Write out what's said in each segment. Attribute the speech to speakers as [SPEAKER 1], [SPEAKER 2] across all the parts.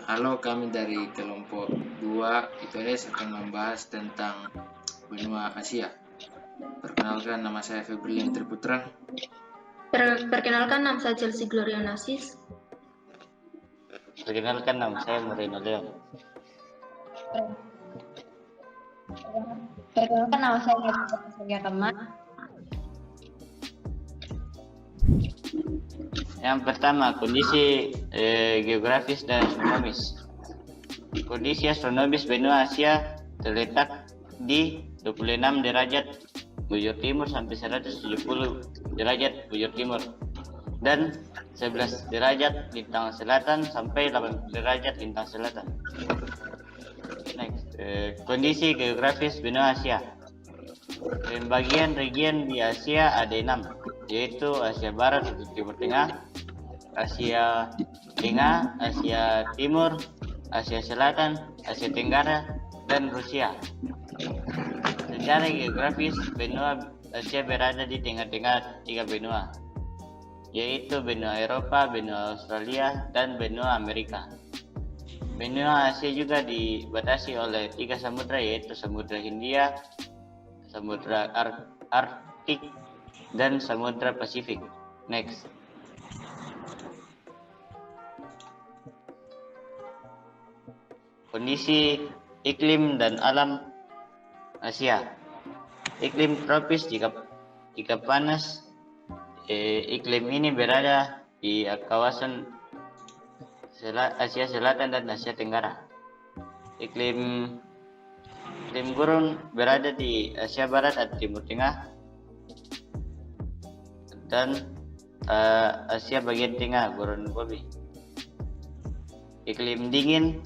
[SPEAKER 1] Halo, kami dari kelompok 2 IPS akan membahas tentang benua Asia. Perkenalkan, nama saya Febrian Triputra.
[SPEAKER 2] Perkenalkan, nama saya Chelsea Gloria Nasis.
[SPEAKER 3] Perkenalkan, nama saya Moreno Leon.
[SPEAKER 4] Perkenalkan, nama saya Nabila Kemal.
[SPEAKER 3] Yang pertama, kondisi geografis dan astronomis. Kondisi astronomis benua Asia terletak di 26 derajat bujur timur sampai 170 derajat bujur timur dan 11 derajat lintang selatan sampai 80 derajat lintang selatan. Next, kondisi geografis benua Asia. Pembagian region di Asia ada 6, yaitu Asia Barat atau Timur Tengah, Asia Tengah, Asia Timur, Asia Selatan, Asia Tenggara, dan Rusia. Secara geografis, benua Asia berada di tengah-tengah 3 benua, yaitu benua Eropa, benua Australia, dan benua Amerika. Benua Asia juga dibatasi oleh 3 samudra, yaitu Samudra Hindia, Samudra Arktik, dan Samudra Pasifik. Next. Kondisi iklim dan alam Asia. Iklim tropis jika panas. Iklim ini berada di kawasan Asia Selatan dan Asia Tenggara. Iklim gurun berada di Asia Barat atau Timur Tengah dan Asia bagian tengah, gurun Gobi. Iklim dingin.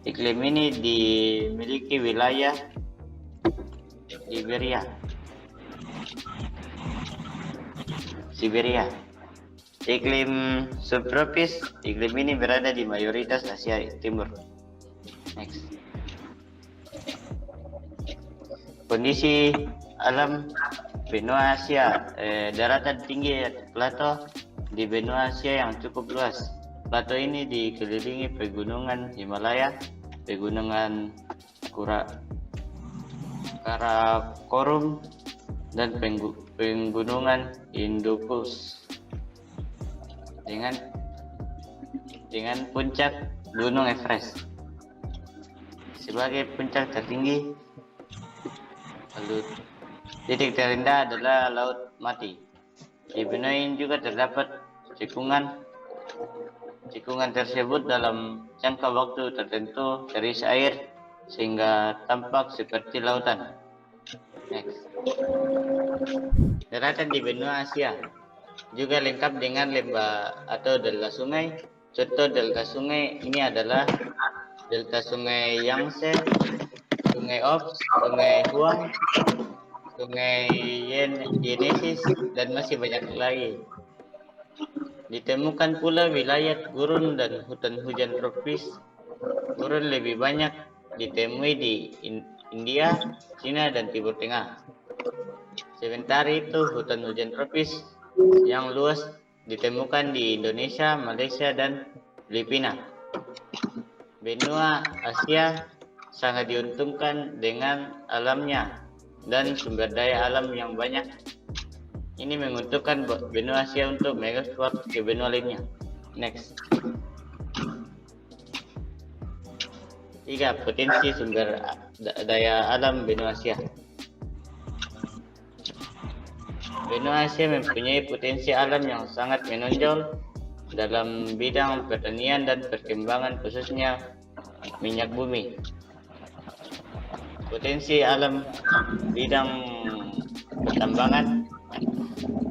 [SPEAKER 3] Iklim ini dimiliki wilayah Siberia. Iklim subtropis. Iklim ini berada di mayoritas Asia Timur. Next. Kondisi alam benua Asia. Daratan tinggi plato di benua Asia yang cukup luas. Plato ini dikelilingi pegunungan Himalaya, pegunungan Karakorum, dan pegunungan Hindukush dengan puncak Gunung Everest sebagai puncak tertinggi. Lalu titik terendah adalah Laut Mati. Di benua ini juga terdapat cekungan tersebut dalam jangka waktu tertentu terisi air sehingga tampak seperti lautan. Next. Daratan di benua Asia juga lengkap dengan lembah atau delta sungai. Contoh delta sungai ini adalah delta sungai Yangtze, sungai Ops, sungai Huang, sungai Yenesis, dan masih banyak lagi. Ditemukan pula wilayah gurun dan hutan hujan tropis. Gurun lebih banyak ditemui di India, Cina, dan Timur Tengah. Sementara itu, hutan hujan tropis yang luas ditemukan di Indonesia, Malaysia, dan Filipina. Benua Asia sangat diuntungkan dengan alamnya dan sumber daya alam yang banyak. Ini menguntungkan benua Asia untuk mengekspor ke benua lainnya. Next. 3. Potensi sumber daya alam benua Asia. Benua Asia mempunyai potensi alam yang sangat menonjol dalam bidang pertanian dan perkembangan, khususnya minyak bumi. Potensi alam bidang pertambangan.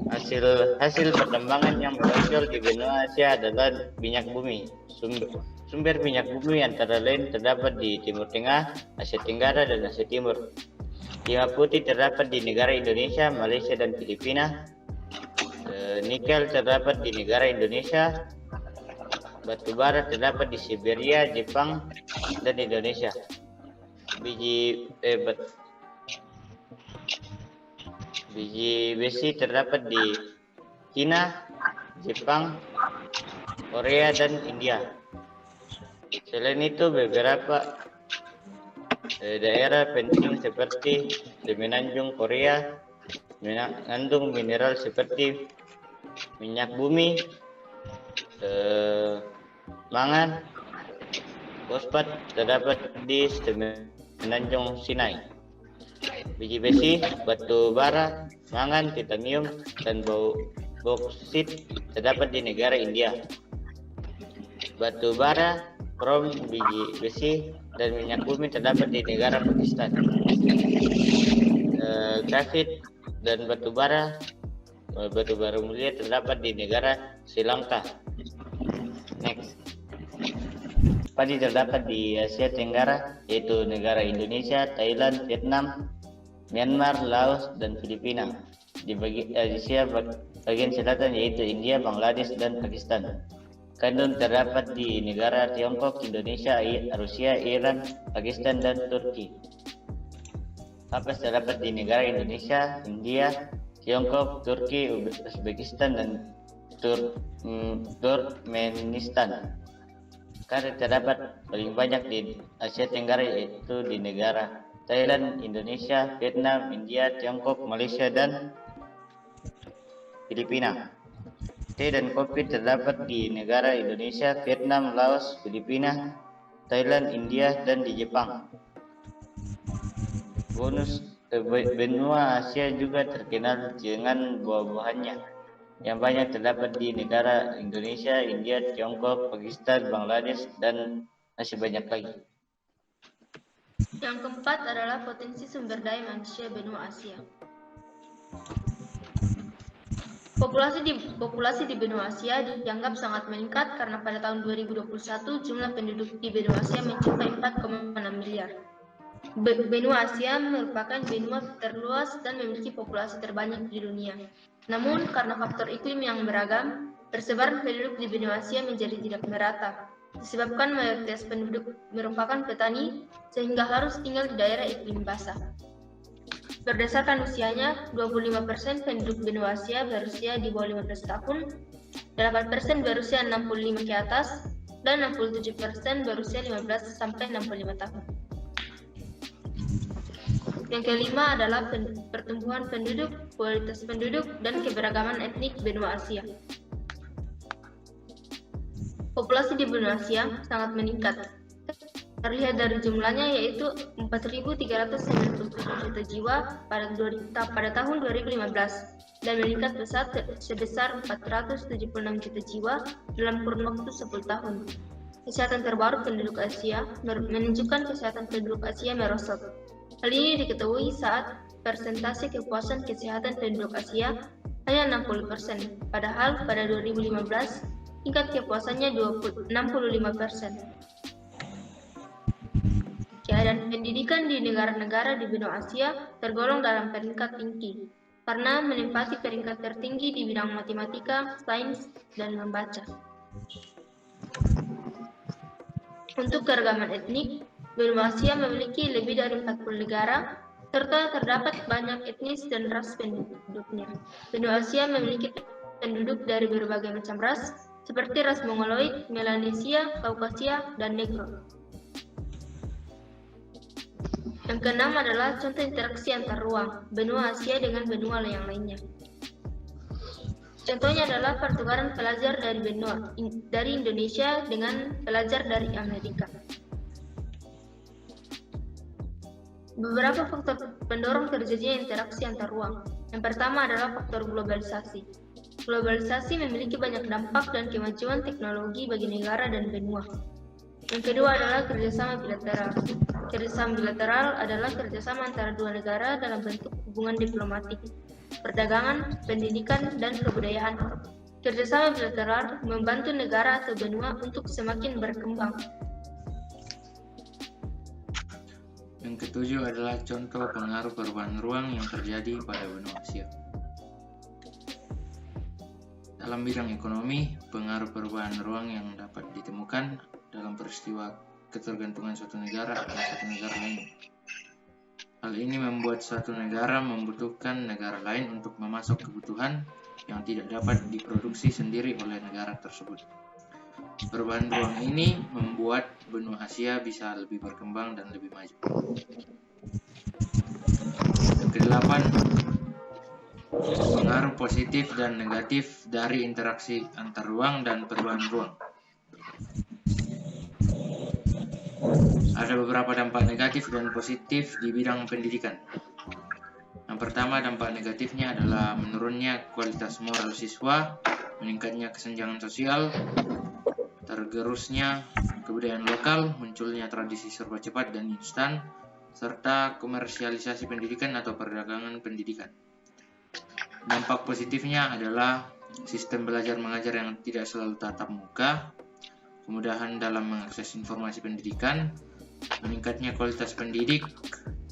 [SPEAKER 3] Hasil pertambangan yang menonjol di benua Asia adalah minyak bumi. Sumber minyak bumi antara lain terdapat di Timur Tengah, Asia Tenggara, dan Asia Timur. Timah putih terdapat di negara Indonesia, Malaysia, dan Filipina. Nikel terdapat di negara Indonesia. Batu bara terdapat di Siberia, Jepang, dan Indonesia. Biji besi terdapat di China, Jepang, Korea, dan India. Selain itu, beberapa daerah penting seperti Semenanjung Korea mengandung mineral seperti minyak bumi, mangan, fosfat terdapat di Semenanjung Sinai. Biji besi, batu bara, mangan, titanium, dan bauksit terdapat di negara India. Batu bara, krom, biji besi, dan minyak bumi terdapat di negara Pakistan. Grafit dan batu bara mulia terdapat di negara Sri Lanka. Next. Padi terdapat di Asia Tenggara, yaitu negara Indonesia, Thailand, Vietnam, Myanmar, Laos, dan Filipina. Di Asia bagian selatan yaitu India, Bangladesh, dan Pakistan. Gandum terdapat di negara Tiongkok, Indonesia, Rusia, Iran, Pakistan, dan Turki. Kapas terdapat di negara Indonesia, India, Tiongkok, Turki, Uzbekistan, dan Turkmenistan. Karet terdapat paling banyak di Asia Tenggara yaitu di negara Thailand, Indonesia, Vietnam, India, Tiongkok, Malaysia, dan Filipina. Teh dan kopi terdapat di negara Indonesia, Vietnam, Laos, Filipina, Thailand, India, dan di Jepang. Benua Asia juga terkenal dengan buah-buahannya yang banyak terdapat di negara Indonesia, India, Tiongkok, Pakistan, Bangladesh, dan masih banyak lagi.
[SPEAKER 2] Yang keempat adalah potensi sumber daya manusia benua Asia. Populasi di benua Asia dianggap sangat meningkat karena pada tahun 2021 jumlah penduduk di benua Asia mencapai 4,6 miliar. Benua Asia merupakan benua terluas dan memiliki populasi terbanyak di dunia. Namun, karena faktor iklim yang beragam, persebaran penduduk di benua Asia menjadi tidak merata, disebabkan mayoritas penduduk merupakan petani, sehingga harus tinggal di daerah iklim basah. Berdasarkan usianya, 25% penduduk benua Asia berusia di bawah 15 tahun, 8% berusia 65 ke atas, dan 67% berusia 15 sampai 65 tahun. Yang kelima adalah pertumbuhan penduduk, kualitas penduduk, dan keberagaman etnik benua Asia. Populasi di benua Asia sangat meningkat. Terlihat dari jumlahnya yaitu 4.397 juta jiwa pada tahun 2015 dan meningkat sebesar 476 juta jiwa dalam kurun waktu 10 tahun. Kesehatan terbaru penduduk Asia menunjukkan kesehatan penduduk Asia merosot. Hal ini diketahui saat persentase kepuasan kesehatan penduduk Asia hanya 60%, padahal pada 2015 tingkat kepuasannya 65%. Keadaan pendidikan di negara-negara di benua Asia tergolong dalam peringkat tinggi, karena menempati peringkat tertinggi di bidang matematika, sains, dan membaca. Untuk keragaman etnik, benua Asia memiliki lebih dari 40 negara, serta terdapat banyak etnis dan ras penduduknya. Benua Asia memiliki penduduk dari berbagai macam ras, seperti ras Mongoloid, Melanesia, Kaukasia, dan Negro. Yang keenam adalah contoh interaksi antar ruang benua Asia dengan benua yang lainnya. Contohnya adalah pertukaran pelajar dari Indonesia dengan pelajar dari Amerika. Beberapa faktor pendorong terjadinya interaksi antar ruang. Yang pertama adalah faktor globalisasi. Globalisasi memiliki banyak dampak dan kemajuan teknologi bagi negara dan benua. Yang kedua adalah kerjasama bilateral. Kerjasama bilateral adalah kerjasama antara dua negara dalam bentuk hubungan diplomatik, perdagangan, pendidikan, dan kebudayaan. Kerjasama bilateral membantu negara atau benua untuk semakin berkembang.
[SPEAKER 1] Yang ketujuh adalah contoh pengaruh perubahan ruang yang terjadi pada benua Asia. Dalam bidang ekonomi, pengaruh perubahan ruang yang dapat ditemukan dalam peristiwa ketergantungan suatu negara pada satu negara lain. Hal ini membuat suatu negara membutuhkan negara lain untuk memasok kebutuhan yang tidak dapat diproduksi sendiri oleh negara tersebut. Perubahan ruang ini membuat benua Asia bisa lebih berkembang dan lebih maju. Kedelapan, pengaruh positif dan negatif dari interaksi antar ruang dan perubahan ruang. Ada beberapa dampak negatif dan positif di bidang pendidikan. Yang pertama, dampak negatifnya adalah menurunnya kualitas moral siswa, meningkatnya kesenjangan sosial, tergerusnya kebudayaan lokal, munculnya tradisi serba cepat dan instan, serta komersialisasi pendidikan atau perdagangan pendidikan. Dampak positifnya adalah sistem belajar mengajar yang tidak selalu tatap muka, kemudahan dalam mengakses informasi pendidikan, meningkatnya kualitas pendidik,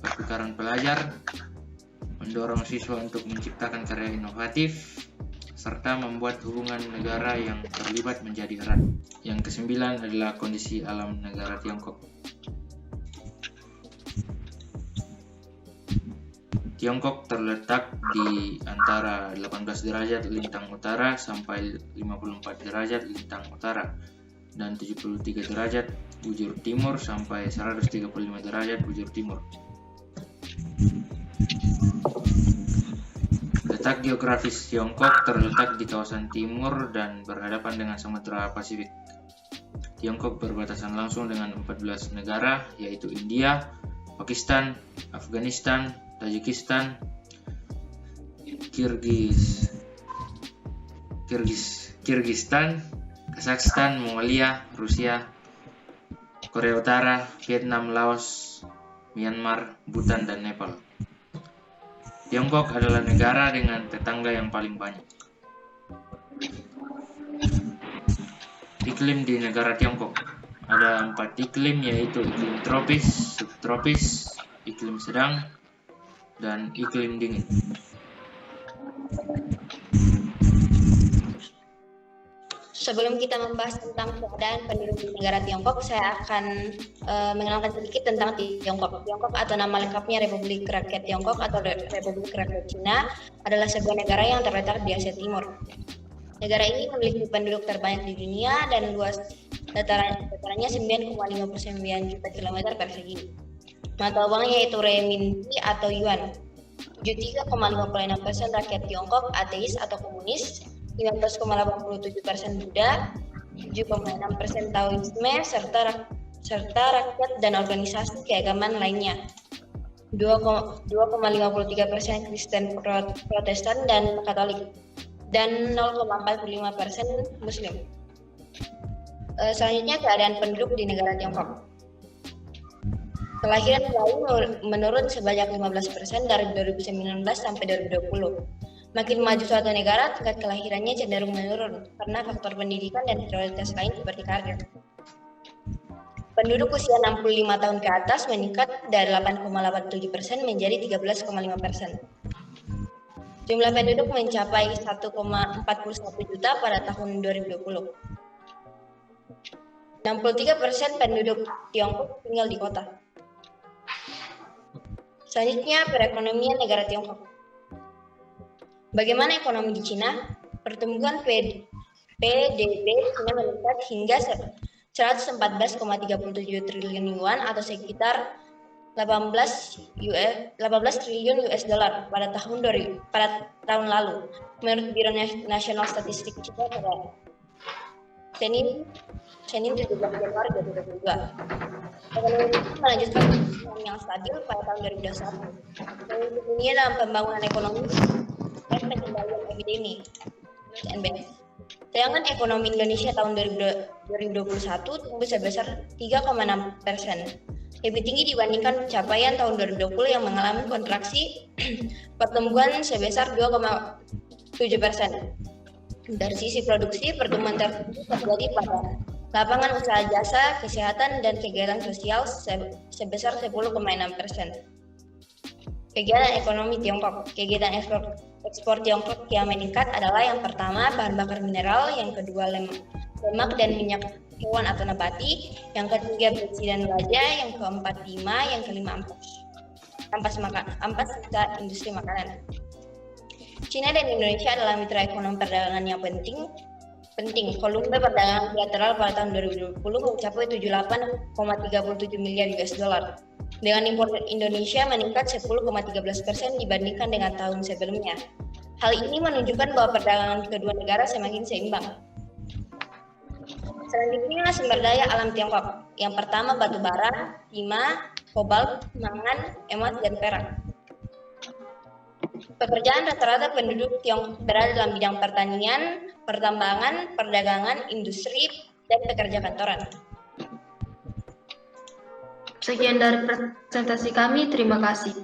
[SPEAKER 1] pertukaran pelajar, mendorong siswa untuk menciptakan karya inovatif, serta membuat hubungan negara yang terlibat menjadi erat. Yang kesembilan adalah kondisi alam negara Tiongkok. Tiongkok terletak di antara 18 derajat lintang utara sampai 54 derajat lintang utara dan 73 derajat bujur timur sampai 135 derajat bujur timur. Letak geografis Tiongkok terletak di kawasan timur dan berhadapan dengan Samudra Pasifik. Tiongkok berbatasan langsung dengan 14 negara, yaitu India, Pakistan, Afghanistan, Tajikistan, Kirgistan, Kazakhstan, Mongolia, Rusia, Korea Utara, Vietnam, Laos, Myanmar, Bhutan, dan Nepal. Tiongkok adalah negara dengan tetangga yang paling banyak. Iklim di negara Tiongkok ada 4 iklim, yaitu iklim tropis, subtropis, iklim sedang, dan iklim dingin.
[SPEAKER 4] Sebelum kita membahas tentang keadaan penduduk di negara Tiongkok, saya akan mengenalkan sedikit tentang Tiongkok. Tiongkok atau nama lengkapnya Republik Rakyat Tiongkok atau Republik Rakyat Cina adalah sebuah negara yang terletak di Asia Timur. Negara ini memiliki penduduk terbanyak di dunia dan luas datarannya 9,59 juta kilometer persegi. Mata uangnya yaitu renminbi atau yuan. 73,56% rakyat Tiongkok ateis atau komunis, 15,87% Buddha, 7,6% Taoisme, serta rakyat dan organisasi keagamaan lainnya. 2,53% Kristen Protestan dan Katolik, dan 0,45% Muslim. Selanjutnya keadaan penduduk di negara Tiongkok. Kelahiran bayi menurun sebanyak 15% dari 2019 sampai 2020. Makin maju suatu negara, tingkat kelahirannya cenderung menurun karena faktor pendidikan dan prioritas lain seperti karir. Penduduk usia 65 tahun ke atas meningkat dari 8,87% menjadi 13,5%. Jumlah penduduk mencapai 1,41 juta pada tahun 2020. 63% penduduk Tiongkok tinggal di kota. Selanjutnya, perekonomian negara Tiongkok. Bagaimana ekonomi di Cina? Pertumbuhan PDB Cina meningkat hingga 114,37 triliun yuan atau sekitar 18 triliun US dollar pada tahun lalu, menurut Biro Nasional Statistik Cina pada Senin 17 Januari 2022. Ekonomi itu melanjutkan pertumbuhan yang stabil pada tahun 2021. Pemimpin dunia dalam pembangunan ekonomi dan pengendalian epidemi, NBS. Tayangan ekonomi Indonesia tahun 2021 tumbuh sebesar 3,6%. Lebih tinggi dibandingkan pencapaian tahun 2020 yang mengalami kontraksi pertumbuhan sebesar 2,7%. Dari sisi produksi, pertumbuhan tertinggi terjadi pada lapangan usaha jasa, kesehatan, dan kegiatan sosial sebesar 10,6%. Kegiatan ekonomi Tiongkok. Kegiatan ekspor Tiongkok yang meningkat adalah yang pertama bahan bakar mineral, yang kedua lemak dan minyak hewan atau nabati, yang ketiga besi dan baja, yang keempat timah, yang kelima ampas sisa industri makanan. Cina dan Indonesia adalah mitra ekonomi perdagangan yang penting. penting. Volume perdagangan bilateral pada tahun 2020 mencapai 78,37 miliar US dollar. Dengan impor Indonesia meningkat 10,13% dibandingkan dengan tahun sebelumnya. Hal ini menunjukkan bahwa perdagangan kedua negara semakin seimbang. Selanjutnya sumber daya alam Tiongkok. Yang pertama batu bara, timah, kobalt, mangan, emas, dan perak. Pekerjaan rata-rata penduduk Tiongkok berada dalam bidang pertanian, pertambangan, perdagangan, industri, dan pekerja kantoran.
[SPEAKER 2] Sekian dari presentasi kami, terima kasih.